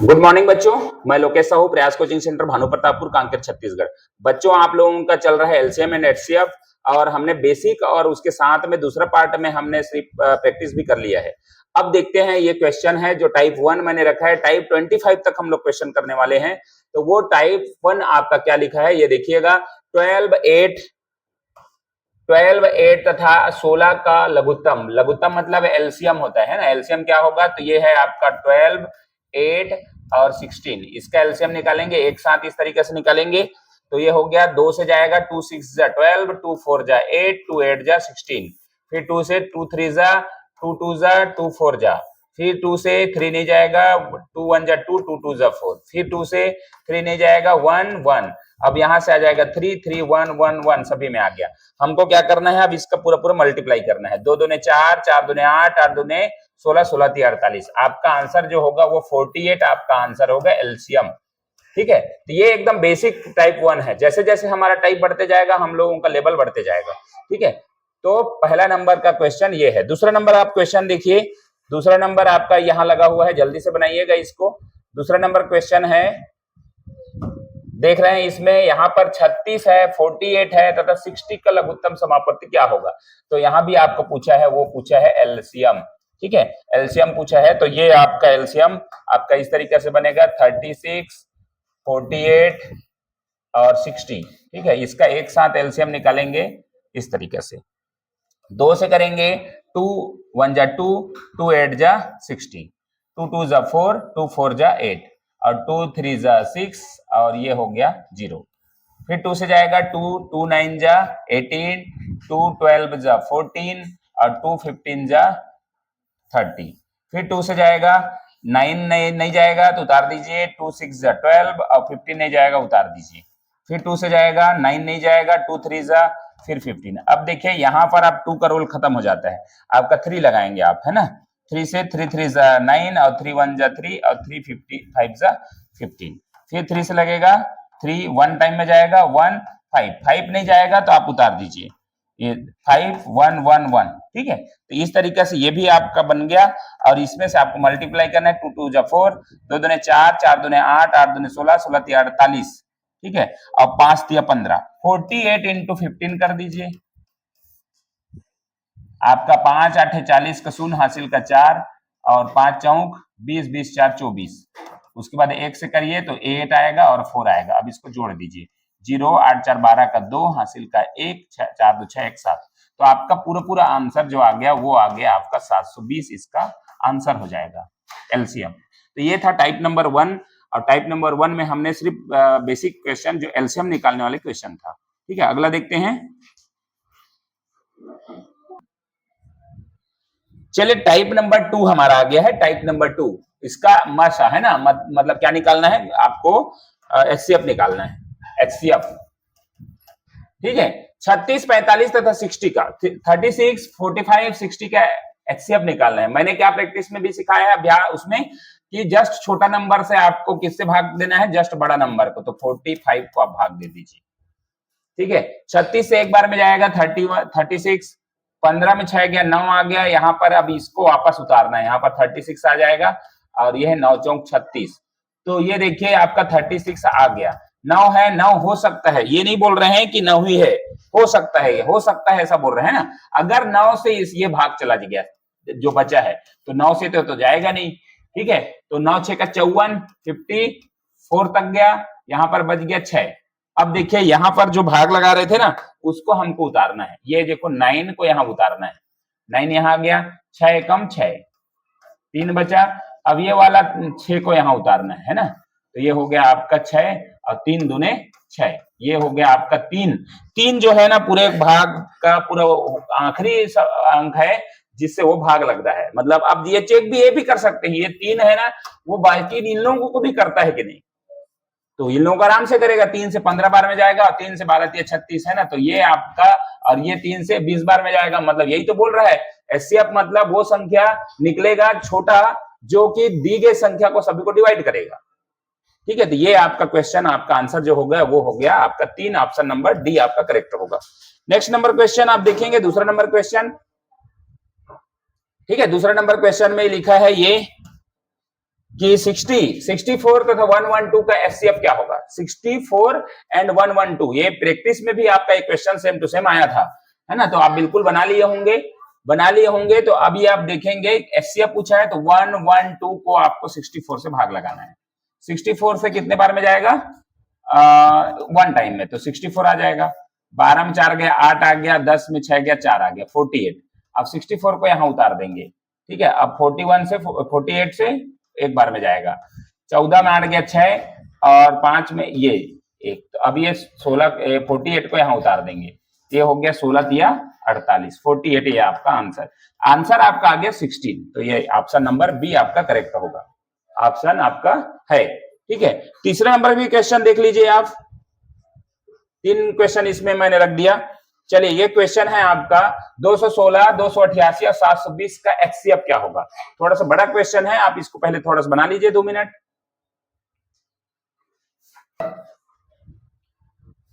Good morning बच्चों, मैं लोकेश साहू, प्रयास कोचिंग सेंटर, भानु प्रतापपुर, कांकेर, छत्तीसगढ़। बच्चों, आप लोगों का चल रहा है एलसीएम एंड एचसीएफ और हमने बेसिक और उसके साथ में दूसरा पार्ट में हमने सिर्फ प्रैक्टिस भी कर लिया है। अब देखते हैं, ये क्वेश्चन है जो टाइप 1 मैंने रखा है, टाइप 25 तक हम लोग क्वेश्चन करने वाले हैं। तो वो टाइप 1 आपका क्या लिखा है ये देखिएगा। 12 8 तथा 16 का लघुत्तम। लघुत्तम मतलब एलसीएम होता है ना। एलसीएम क्या होगा, तो ये है आपका 12 8 और 16। इसका एलसीएम निकालेंगे एक साथ, इस तरीके से निकालेंगे तो ये हो गया 2 से जाएगा 2 6 जा 12, 2 4 जा 8, 2 8 जा 16, फिर 2 से 2 3 जा 2 2 जा 2 4 जा, फिर 2 से 3 नहीं जाएगा 2 1 जा 2, 2 2 जा 4, फिर 2 से 3 नहीं जाएगा 1 1। अब यहां से आ जाएगा 3 3 1 1 1, सभी में आ गया। हमको क्या करना है, अब इसका पूरा पूरा मल्टीप्लाई करना है। 2 दूने 4, 4 दूने 8, 8 दूने 16, 16 3 48। आपका आंसर जो होगा वो 48 आपका आंसर होगा एलसीएम। ठीक है, तो ये एकदम बेसिक टाइप 1 है। जैसे जैसे हमारा टाइप बढ़ते जाएगा हम लोगों का लेवल बढ़ते जाएगा। ठीक है, तो पहला नंबर का क्वेश्चन ये है। दूसरा नंबर आप क्वेश्चन देखिए। दूसरा नंबर आपका यहाँ लगा हुआ है, जल्दी से बनाइएगा इसको। दूसरा नंबर क्वेश्चन है, देख रहे हैं इसमें यहाँ पर 36 है, 48 है तथा 60 का लघुत्तम समापत्ति क्या होगा। तो यहाँ भी आपको पूछा है, वो पूछा है एलसीएम। ठीक है, एलसीएम पूछा है, तो ये आपका एलसीएम आपका इस तरीके से बनेगा 36 48 और 60। ठीक है, इसका एक साथ एलसीएम निकालेंगे इस तरीके से। 2 से करेंगे 2 1 जा 2, 2 8 जा 60, 2 2 जा 4, 2 4 जा 8 और 2 3 जा 6 और ये हो गया 0। फिर 2 से जाएगा 2 2 9 जा 18, 2 12 जा 14 और 2 15 जा 30। फिर 2 से जाएगा 9 नहीं जाएगा तो उतार दीजिए, 2 6 जा 12 और 15 नहीं जाएगा, उतार दीजिए। फिर 2 से जाएगा 9 नहीं जाएगा, 2 3 जा फिर 15। अब देखिए यहाँ पर आप 2 का रोल खत्म हो जाता है, आपका 3 लगाएंगे आप, है ना। 3 से 3 3 जा 9 और 3 1 जा 3 और 3 5 जा 15। फिर 3 से लगेगा 3 1 टाइम में जाएगा 1 5 5 नहीं जाएगा तो आप उतार दीजिए, ये 5 1 1 1। ठीक है, तो इस तरीके से ये भी आपका बन गया और इसमें से आपको मल्टीप्लाई करना है। 2 2 जा 4, 2 दूने 4, 4 दूने 8, 8 दूने 16, 16 3 48। ठीक है, अब 5 3 15, 48 इंटू 15 कर दीजिए। आपका 5 8 40 का शून्य हासिल का 4 और 5 चौक 20, 20 4 24। उसके बाद 1 से करिए तो 8 आएगा और 4 आएगा। अब इसको जोड़ दीजिए, 0 8 4 12 का 2 हासिल का 1, 4 2 6 1 7। तो आपका पूरा पूरा आंसर जो आ गया वो आ गया आपका 720, इसका आंसर हो जाएगा एलसीएम। तो ये था टाइप नंबर 1 और टाइप नंबर 1 में हमने सिर्फ बेसिक क्वेश्चन जो एलसीएम निकालने वाले क्वेश्चन था। ठीक है, अगला देखते हैं। चलिए, टाइप नंबर 2 हमारा आ गया है। टाइप नंबर 2 इसका माशा है ना, मतलब क्या निकालना है आपको, एचसीएफ निकालना है, एचसीएफ। ठीक है, 36 45 तथा 60 का 36 45 60 का एचसीएफ निकालना है। मैंने क्या प्रैक्टिस में भी सिखाया है अभ्यास उसमें कि जस्ट छोटा नंबर से आपको किससे भाग देना है, जस्ट बड़ा नंबर को। तो 45 को आप भाग दे दीजिए। ठीक है, 36 से एक बार में जाएगा 36, 15 में 6 गया 9 आ गया। यहाँ पर अब इसको वापस उतारना है, यहाँ पर 36 आ जाएगा और यह 9 चौक 36। तो ये देखिए आपका 36 आ गया। 9 है, 9 हो सकता है, ये नहीं बोल रहे हैं कि 9 ही है, हो सकता है, ये हो सकता है ऐसा बोल रहे हैं ना। अगर 9 से ये भाग चला गया जो बचा है तो 9 से तो जाएगा नहीं। ठीक है, तो 9 6 का 54, 54 तक गया, यहाँ पर बच गया 6। अब देखिए यहाँ पर जो भाग लगा रहे थे ना उसको हमको उतारना है। ये देखो 9 को यहाँ उतारना है, 9 यहाँ आ गया, 6 कम 6, 3 बचा। अब ये वाला 6 को यहाँ उतारना है ना। तो ये हो गया आपका 6 और 3 दूने 6, ये हो गया आपका 3। 3 जो है ना पूरे भाग का पूरा आखिरी अंक है जिससे वो भाग लग रहा है। मतलब अब ये चेक भी ये भी कर सकते हैं, ये 3 है ना वो बाकी इन लोगों को भी करता है कि नहीं, तो इन लोगों को आराम से करेगा। 3 से 15 बार में जाएगा और 3 से 12 3 36 है ना, तो ये आपका, और ये 3 से 20 बार में जाएगा। मतलब यही तो बोल रहा है एचसीएफ, मतलब वो संख्या निकलेगा छोटा जो कि दी गई संख्या को सभी को डिवाइड करेगा। ठीक है, तो ये आपका क्वेश्चन, आपका आंसर जो हो गया वो हो गया आपका 3, ऑप्शन नंबर डी आपका करेक्ट होगा। नेक्स्ट नंबर क्वेश्चन आप देखेंगे, दूसरा नंबर क्वेश्चन। ठीक है, दूसरा नंबर क्वेश्चन में लिखा है ये कि 64 तथा 112 का एचसीएफ क्या होगा। 64 एंड 112 ये प्रैक्टिस में भी आपका एक क्वेश्चन सेम टू सेम आया था, है ना। तो आप बिल्कुल बना लिए होंगे। तो अभी आप देखेंगे एचसीएफ पूछा है तो 112 को आपको 64 से भाग लगाना है। 64 से कितने बार में जाएगा, वन टाइम में, तो 64 आ जाएगा। 12 में 4 गया 8 आ गया, 10 में 6 गया 4 आ गया 48। अब 64 को यहां उतार देंगे, ठीक है। अब 48 से एक बार में जाएगा। 14 में 8 गया 6 और 5 में ये एक, तो अब ये 48 को यहां उतार देंगे, ये हो गया 16 तिया 48, 48 ये आपका आंसर आपका आ गया 16। तो ये ऑप्शन नंबर बी आपका करेक्ट होगा, ऑप्शन आपका है, ठीक है। तीसरा नंबर भी क्वेश्चन देख लीजिए आप, 3 क्वेश्चन इसमें मैंने रख दिया। चलिए ये क्वेश्चन है आपका 216, 288 और 720 का एचसीएफ क्या होगा। थोड़ा सा बड़ा क्वेश्चन है, आप इसको पहले थोड़ा सा बना लीजिए 2 मिनट।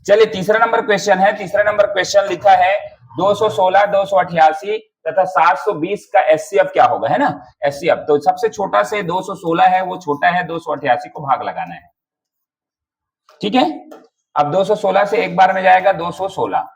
चलिए तीसरा नंबर क्वेश्चन है, तीसरा नंबर क्वेश्चन लिखा है 216, 288 तथा 720 का एचसीएफ क्या होगा, है ना। एचसीएफ तो सबसे छोटा से 216 है वो छोटा है, 288 को भाग लगाना है, ठीक है। अब 216 से एक बार में जाएगा 216,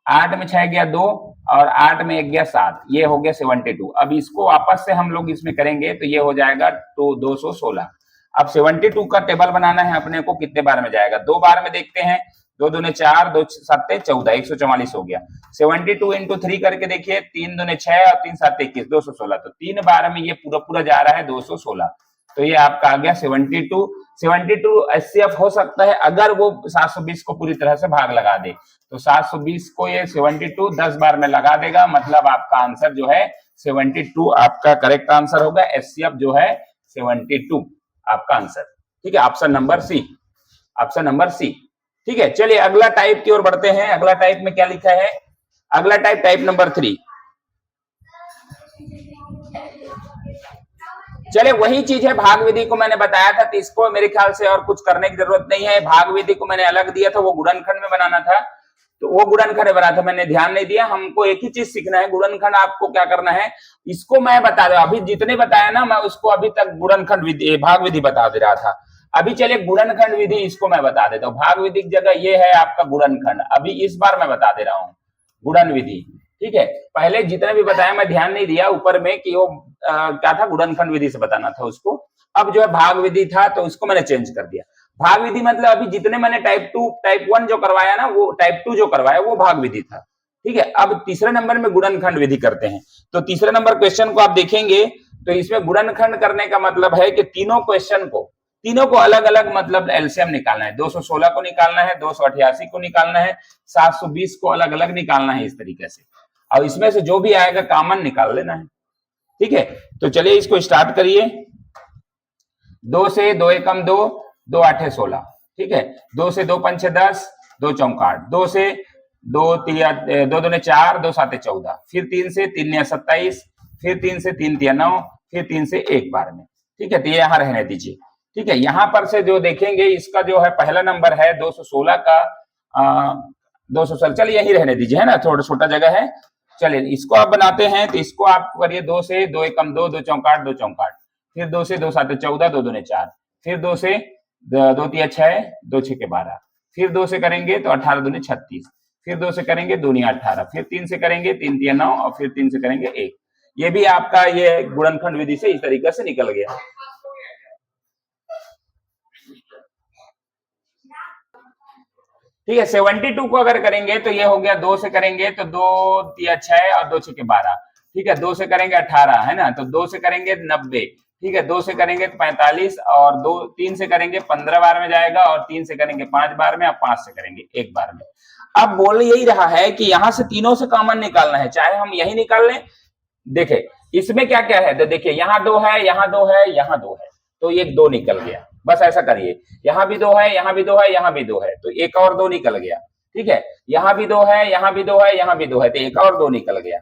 8 में 6 गया 2 और 8 में 1 गया 7, ये हो गया 72। अब इसको वापस से हम लोग इसमें करेंगे तो ये हो जाएगा तो 216। अब 72 का टेबल बनाना है अपने को, कितने बार में जाएगा, 2 बार में देखते हैं। 2 दूने 4, 2 7 14, 144 हो गया। 72 इंटू 3 करके देखिए, 3 दूने 6 और 3 7 21, 216। तो 3 बार में ये पूरा जा रहा है 216, तो ये आपका आ गया 72। 72 एचसीएफ हो सकता है अगर वो 720 को पूरी तरह से भाग लगा दे, तो 720 को ये 72 10 बार में लगा देगा, मतलब आपका आंसर जो है 72 आपका करेक्ट आंसर होगा। एचसीएफ जो है 72 आपका आंसर, ठीक है। Option number C, option number C, ठीक है। चलिए अगला टाइप की ओर बढ़ते हैं। अगला टाइप में क्या लिखा है, अगला टाइप नंबर 3। चले वही चीज है, भाग विधि को मैंने बताया था, तो इसको मेरे ख्याल से और कुछ करने की जरूरत नहीं है। भाग विधि को मैंने अलग दिया था, वो गुणनखंड में बनाना था, तो वो गुणनखंड बना था, मैंने ध्यान नहीं दिया। हमको एक ही चीज सीखना है, गुणनखंड आपको क्या करना है, इसको मैं बता रहा हूं। अभी जितने बताया ना मैं उसको अभी तक गुणनखंड विधि भाग विधि बता दे रहा था। अभी चलिए गुणनखंड विधि इसको मैं बता देता हूँ। भाग विधि की जगह ये है आपका गुणनखंड, अभी इस बार मैं बता दे रहा हूँ गुणन विधि, ठीक है। पहले जितने भी बताया मैं ध्यान नहीं दिया ऊपर में कि वो क्या था, गुणनखंड विधि से बताना था उसको। अब जो है भाग विधि था तो उसको मैंने चेंज कर दिया। भाग विधि मतलब अभी जितने मैंने टाइप 1 जो करवाया ना, वो टाइप 2 जो करवाया वो भाग विधि था, ठीक है। अब तीसरे नंबर में गुणनखंड विधि करते हैं। तो तीसरे नंबर क्वेश्चन को आप देखेंगे तो इसमें गुणनखंड करने का मतलब है कि तीनों को अलग अलग मतलब एलसीएम निकालना है। 216 को निकालना है, 288 को निकालना है, 720 को अलग अलग निकालना है, इस तरीके से। अब इसमें से जो भी आएगा कॉमन निकाल लेना है, ठीक है। तो चलिए इसको स्टार्ट करिए। 2 से 2 एकम 2, 2 8 16, ठीक है। 2 से 2 पंचे 10, 2 चौका 8, 2 से 2 दूने 4, 2 7 14, फिर 3 से 3 9 27, फिर 3 से 3 3 9, फिर 3 से एक बार में, ठीक है। तो ये यहां रहने दीजिए, ठीक है। यहां पर से जो देखेंगे इसका जो है पहला नंबर है 216 का 216, चलिए यही रहने दीजिए, है ना, थोड़ा छोटा जगह है। चलिए इसको आप बनाते हैं, तो इसको आप करिए 2 से 2 एकम 2, 2 चौका 8, 2 चौका 8, फिर 2 से 2 7 14, 2 दूने 4, फिर 2 से 2 तिया 6, 2 6 12, फिर 2 से करेंगे तो 18 दूने 36, फिर 2 से करेंगे 2 9 18, फिर 3 से करेंगे 3 तिया 9 और फिर 3 से करेंगे 1। ये भी आपका ये गुणनखंड विधि से इस तरीके से निकल गया, ठीक है। 72 को अगर करेंगे तो ये हो गया, 2 से करेंगे तो 2 तिया 6 और 2 6 12, ठीक है। 2 से करेंगे 18, है ना, तो 2 से करेंगे 90, ठीक है। 2 से करेंगे तो 45 और 3 से करेंगे 15 बार में जाएगा, और 3 से करेंगे 5 बार में, और 5 से करेंगे 1 बार में। अब बोल यही रहा है कि यहां से तीनों से कॉमन निकालना है, चाहे हम यही निकाल लें। देखे इसमें क्या क्या है, तो देखिए यहाँ 2 है, यहाँ 2 है, यहाँ 2 है, तो ये 2 निकल गया। बस ऐसा करिए, यहाँ भी 2 है, यहाँ भी 2 है, यहाँ भी 2 है, तो एक और 2 निकल गया, ठीक है। यहाँ भी 2 है, यहाँ भी 2 है, यहाँ भी 2 है, तो एक और 2 निकल गया,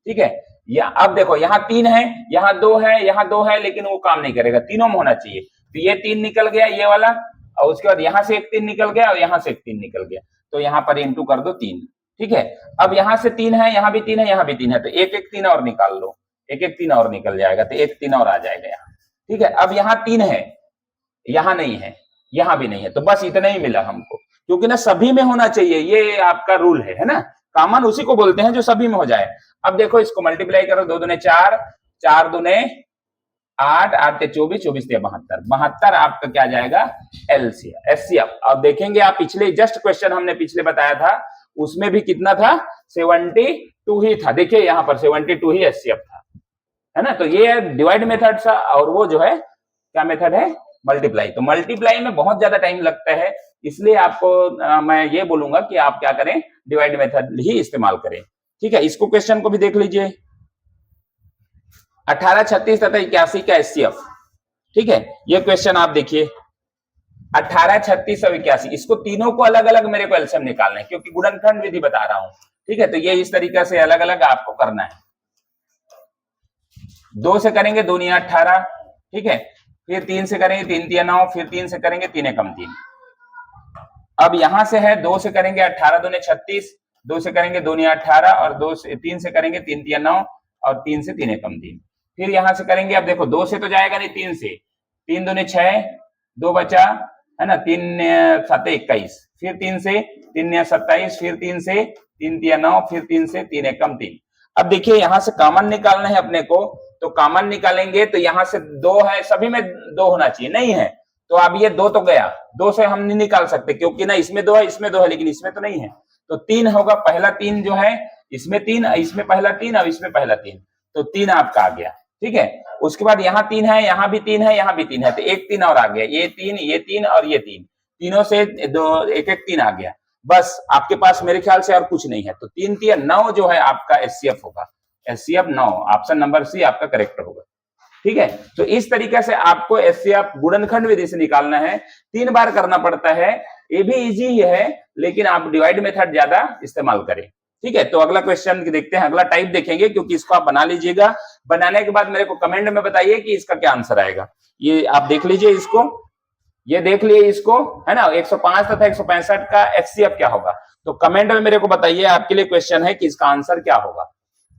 ठीक है। या अब देखो यहाँ 3 है, यहाँ 2 है, यहाँ 2 है, लेकिन वो काम नहीं करेगा, तीनों में होना चाहिए। तो ये 3 निकल गया ये वाला, और उसके बाद यहाँ से एक 3 निकल गया, और यहाँ से एक 3 निकल गया, तो यहाँ पर इंटू कर दो 3, ठीक है। अब यहाँ से 3 है, यहाँ भी 3 है, यहाँ भी 3 है, तो एक एक 3 और निकाल लो, एक एक 3 और निकल जाएगा, तो एक 3 और आ जाएगा यहाँ, ठीक है, अब यहाँ 3 है, यहाँ नहीं है, यहाँ भी नहीं है, तो बस इतना ही मिला हमको, क्योंकि ना सभी में होना चाहिए, ये आपका रूल है ना। कॉमन उसी को बोलते हैं जो सभी में हो जाए। अब देखो इसको मल्टीप्लाई करो, 2 दूने 4, 4 दूने 8, 8 ते 24, 24 ते 72, 72 आपका क्या जाएगा एलसीएम, एचसीएफ। अब देखेंगे आप पिछले जस्ट क्वेश्चन हमने पिछले बताया था, उसमें भी कितना था 72 ही था। देखिए यहाँ पर 72 ही एचसीएफ था, है ना। तो ये डिवाइड मेथड था, और वो जो है क्या मेथड है मल्टीप्लाई। तो मल्टीप्लाई में बहुत ज्यादा टाइम लगता है, इसलिए आपको मैं ये बोलूंगा कि आप क्या करें, डिवाइड मेथड ही इस्तेमाल करें। ठीक है, इसको क्वेश्चन को भी देख लीजिए, 18, 36 तथा 81 का एचसीएफ। ठीक है, ये क्वेश्चन आप देखिए, 18, 36 और 81, इसको तीनों को अलग अलग मेरे को एलसीएम निकालना है, क्योंकि गुणनखंड विधि बता रहा हूं। ठीक है, तो ये इस तरीके से अलग अलग आपको करना है। 2 से करेंगे 2 × 18, ठीक है, फिर 3 से करेंगे 3 × 9, फिर 3 से करेंगे 3 × 3। अब यहां से है 2 से करेंगे 18 दूने 36, 2 से करेंगे 2 × 18, और 3 से करेंगे 3 × 9, और 3 से 3 × 3। फिर यहां से करेंगे, अब देखो 2 से तो जाएगा नहीं, 3 से, 3 दूने 6, 2 बचा, है ना, 3 7 21, फिर 3 से 3 27, फिर 3 से 3 9, फिर 3 से 3 × 3। अब देखिए यहां से कॉमन निकालना है अपने को, तो कॉमन निकालेंगे तो यहां से 2 है, सभी में 2 होना चाहिए, नहीं है तो अब ये 2 तो गया, 2 से हम नहीं निकाल सकते, क्योंकि ना इसमें 2 है, इसमें 2 है, लेकिन इसमें तो नहीं है, तो 3 होगा, पहला 3 जो है, इसमें 3, इसमें पहला 3, और इसमें पहला 3, तो 3 आपका आ गया। ठीक है, उसके बाद यहाँ 3 है, यहाँ भी 3 है, यहाँ भी 3 है, तो एक 3 और आ गया, ये 3, ये 3 और ये 3, तीनों से एक 3 आ गया। बस आपके पास मेरे ख्याल से और कुछ नहीं है, तो 3 × 9 जो है आपका एचसीएफ होगा, एचसीएफ 9, ऑप्शन नंबर सी आपका करेक्ट होगा। ठीक है, तो इस तरीके से आपको एचसीएफ गुणनखंड विधि से निकालना है, 3 बार करना पड़ता है, ये भी इजी ही है, लेकिन आप डिवाइड मेथड ज्यादा इस्तेमाल करें। ठीक है, तो अगला क्वेश्चन देखते हैं, अगला टाइप देखेंगे, क्योंकि इसको आप बना लीजिएगा, बनाने के बाद मेरे को कमेंट में बताइए कि इसका क्या आंसर आएगा। ये आप देख लीजिए इसको, ये देख लिए इसको, है ना, 105 तथा 165 का एचसीएफ क्या होगा, तो कमेंट में मेरे को बताइए, आपके लिए क्वेश्चन है कि इसका आंसर क्या होगा।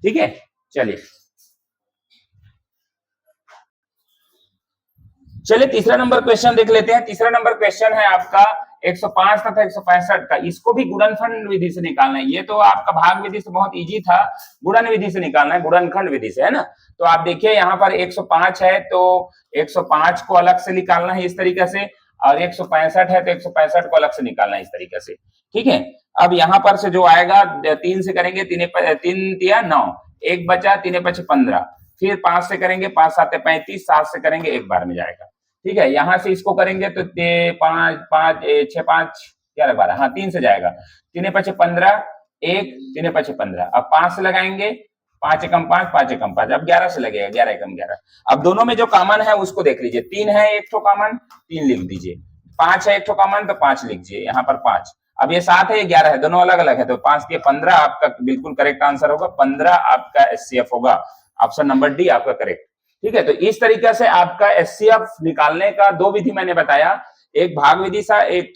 ठीक है, चलिए तीसरा नंबर क्वेश्चन देख लेते हैं। तीसरा नंबर क्वेश्चन है आपका 105 तथा 165 का, इसको भी गुणनखंड विधि से निकालना है। ये तो आपका भाग विधि से बहुत इजी था, गुणन विधि से निकालना है, गुणनखंड विधि से, है ना। तो आप देखिए यहाँ पर 105 है, तो 105 को अलग से निकालना है इस तरीके से, और 165 है तो 165 को अलग से निकालना है इस तरीके से। ठीक है, अब यहाँ पर से जो आएगा, 3 से करेंगे 3 × 9, 1 बचा, 3 × 5 15, फिर 5 से करेंगे 5 × 7 35, 7 से करेंगे एक बार में जाएगा। ठीक है, यहां से इसको करेंगे तो 5 5 6 5 11 12, हाँ 3 से जाएगा, 3 × 5 15, 1, 3 × 5 15, अब 5 से लगाएंगे, 5 × 5 5 × 5, अब 11 से लगेगा, 11 × 11। अब दोनों में जो कॉमन है उसको देख लीजिए, 3 है एक ठो कॉमन, 3 लिख दीजिए, 5 है एक ठो कॉमन, तो 5 लीजिए यहाँ पर 5, अब ये 7 है, ये 11 है, दोनों अलग अलग है, तो 5 × 15 आपका बिल्कुल करेक्ट आंसर होगा, 15 आपका एचसीएफ होगा, ऑप्शन नंबर डी आपका करेक्ट। ठीक है, तो इस तरीके से आपका एचसीएफ निकालने का 2 विधि मैंने बताया, एक भाग विधि था, एक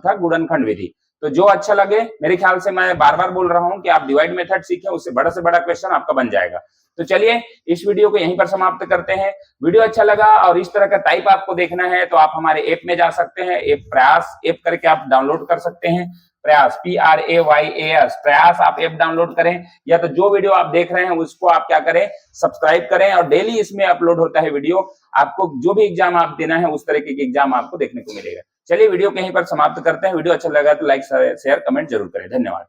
था गुणनखंड विधि। तो जो अच्छा लगे, मेरे ख्याल से मैं बार बार बोल रहा हूं कि आप डिवाइड मेथड सीखें, उससे बड़ा से बड़ा क्वेश्चन आपका बन जाएगा। तो चलिए इस वीडियो को यहीं पर समाप्त करते हैं। वीडियो अच्छा लगा और इस तरह का टाइप आपको देखना है तो आप हमारे ऐप में जा सकते हैं, ऐप प्रयास ऐप करके आप डाउनलोड कर सकते हैं, प्रयास PRAYAS, प्रयास आप ऐप डाउनलोड करें, या तो जो वीडियो आप देख रहे हैं उसको आप क्या करें, सब्सक्राइब करें, और डेली इसमें अपलोड होता है वीडियो, आपको जो भी एग्जाम आप देना है उस तरीके के एग्जाम आपको देखने को मिलेगा। चलिए वीडियो कहीं पर समाप्त करते हैं। वीडियो अच्छा लगा तो लाइक शेयर कमेंट जरूर करें। धन्यवाद।